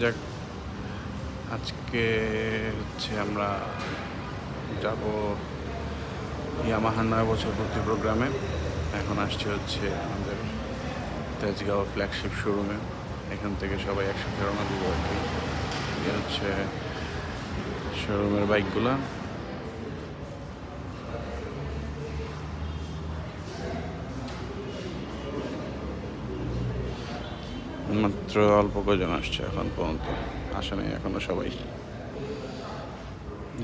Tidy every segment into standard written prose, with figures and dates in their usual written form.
যাক, আজকে হচ্ছে আমরা যাব ইয়ামাহার 9 বছর পূর্তি প্রোগ্রামে। এখন আসছে হচ্ছে আমাদের তেজগাঁও ফ্ল্যাগশিপ শোরুমে। এখান থেকে সবাই একসাথে রওনা দিব আর কি। এই হচ্ছে শোরুমের বাইকগুলা। মাত্র অল্প কজন আসছে, এখন পর্যন্ত আসে নাই এখনো সবাই।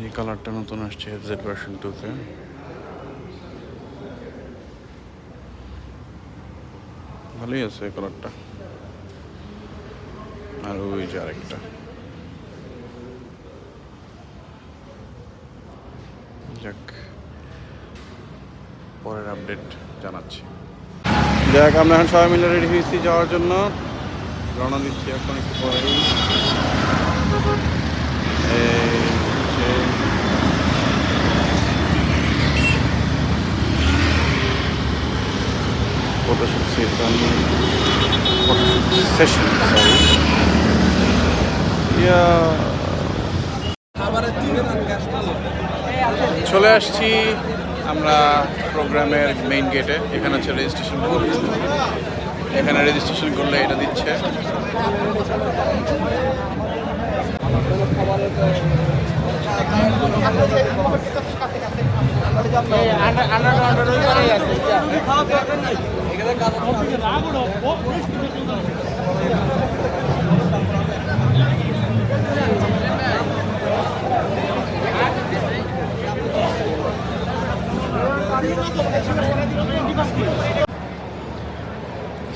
এই কালারটা নতুন আসছে জেড ভার্সন 2-তে। ভালোই আছে এই কালারটা। আর ওই যে আরেকটা। যাক, পরের আপডেট জানাচ্ছি। যাক, আমরা এখন সবাই মিলে রেডি হয়েছি যাওয়ার জন্য। রওনা দিচ্ছি এখন একটু পরেই। ফটোশুট সেশন চলে আসছি আমরা প্রোগ্রামের মেইন গেটে। এখানে হচ্ছে রেজিস্ট্রেশন করতে। এখানে রেজিস্ট্রেশন করলে এটা দিচ্ছে।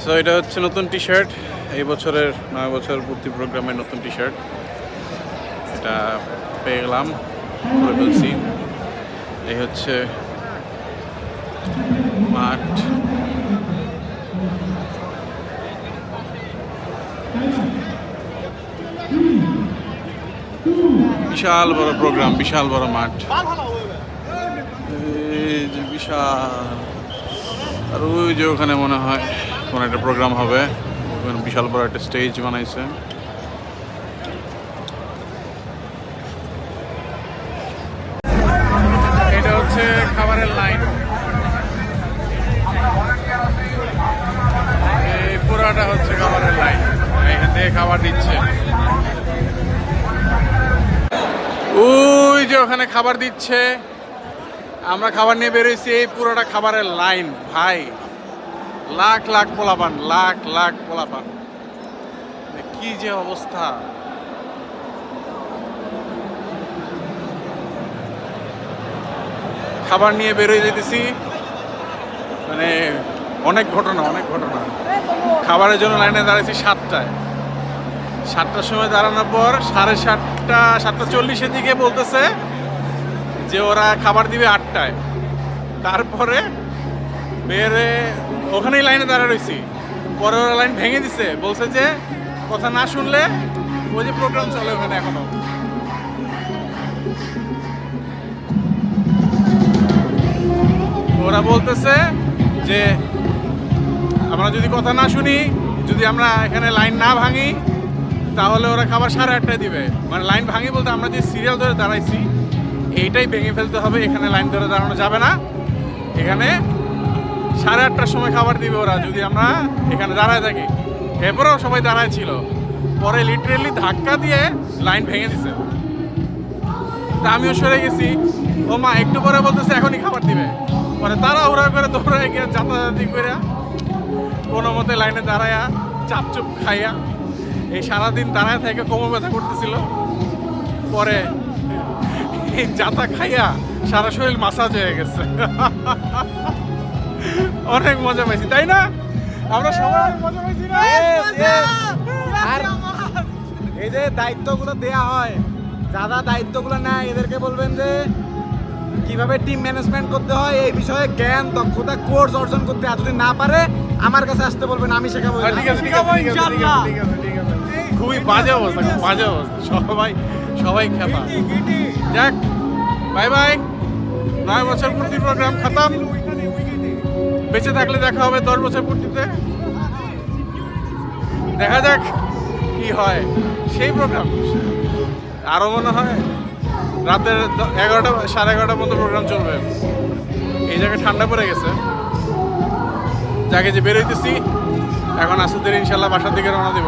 সো এটা হচ্ছে নতুন টি শার্ট, এই বছরের 9 বছর পূর্তি প্রোগ্রামের নতুন টি শার্ট। এটা পেয়ে গেলাম, করে ফেলছি। এই হচ্ছে মাঠ। বিশাল বড় প্রোগ্রাম, বিশাল বড় মাঠ, এই যে বিশাল। আর ওই যে ওখানে মনে হয় কোনো একটা প্রোগ্রাম হবে। ওখানে বিশাল বড় একটা স্টেজ বানাইছে। এটা হচ্ছে খাবারের লাইন। এই পুরাটা হচ্ছে খাবারের লাইন। এখান থেকে খাবার দিচ্ছে। ওই যে ওখানে খাবার দিচ্ছে, আমরা খাবার নিয়ে বেরোইছি। এই পুরোটা খাবারের লাইন ভাই। লাখ লাখ পোলাপান, লাখ লাখ পোলাপান। কি যে অবস্থা! খাবার নিয়ে বেরোয় যেতেছি, মানে অনেক ঘটনা, অনেক ঘটনা। খাবারের জন্য লাইনে দাঁড়াইছি 7টায়। 7টার সময় দাঁড়ানোর পর 7:30, 7:40-এর দিকে বলতেছে যে ওরা খাবার দিবে 8টায়। তারপরে বেরে ওখানেই লাইনে দাঁড়া রয়েছি। পরে ওরা লাইন ভেঙে দিছে, বলছে যে কথা না শুনলে ওই যে প্রোগ্রাম চলে ওখানে এখনো। ওরা বলতেছে যে আমরা যদি কথা না শুনি, যদি আমরা এখানে লাইন না ভাঙি, তাহলে ওরা খাবার 8:30টায় দিবে। মানে লাইন ভাঙি বলতে আমরা যে সিরিয়াল ধরে দাঁড়াইছি এইটাই ভেঙে ফেলতে হবে। এখানে লাইন ধরে দাঁড়ানো যাবে না। এখানে 8:30টার সময় খাবার দিবে ওরা যদি আমরা এখানে দাঁড়ায় থাকি। এরপরেও সবাই দাঁড়ায় ছিল। পরে লিটারেলি ধাক্কা দিয়ে লাইন ভেঙে দিছে। তা আমিও সরে গেছি। ও মা, একটু পরে বলতেছে এখনই খাবার দিবে। পরে তাড়াহুড়া করে দৌড়ায় গিয়ে যাতায়াতি করে কোনো মতে লাইনে দাঁড়ায়া চাপচুপ খাইয়া এই সারাদিন দাঁড়ায় থেকে কোমর ব্যথা করতেছিল। পরে এই যাতা খাইয়া সারা শরীর মাসাজ হয়ে গেছে। অনেক মজা পাইছি, তাই না? আমরা সবাই মজা পাইছি না? আর এই যে দায়িত্বগুলো দেয়া হয়, যারা দায়িত্বগুলো নেয় এদেরকে বলবেন যে কিভাবে টিম ম্যানেজমেন্ট করতে হয় এই বিষয়ে জ্ঞান দক্ষতা কোর্স অর্জন করতে। আর যদি না পারে আমার কাছে আসতে বলবেন, আমি শেখাবো। ঠিক আছে, ঠিক আছে, ঠিক আছে, ঠিক আছে, ঠিক আছে। খুবই বাজে অবস্থা, খুব বাজে অবস্থা। সবাই খেপা। যাক, বাই বাই। 9 বছর পূর্তি প্রোগ্রাম খতম। বেঁচে থাকলে দেখা হবে 10 বছর পূর্তিতে। দেখা যাক কি হয়। সেই প্রোগ্রাম আরও মনে হয় রাতের 11টা 11:30 পর্যন্ত প্রোগ্রাম চলবে। এই জায়গায় ঠান্ডা পড়ে গেছে, যাকে যে বেরোইতেছি এখন আসুদের ইনশাল্লাহ বাসার দিকে রওনা দিব।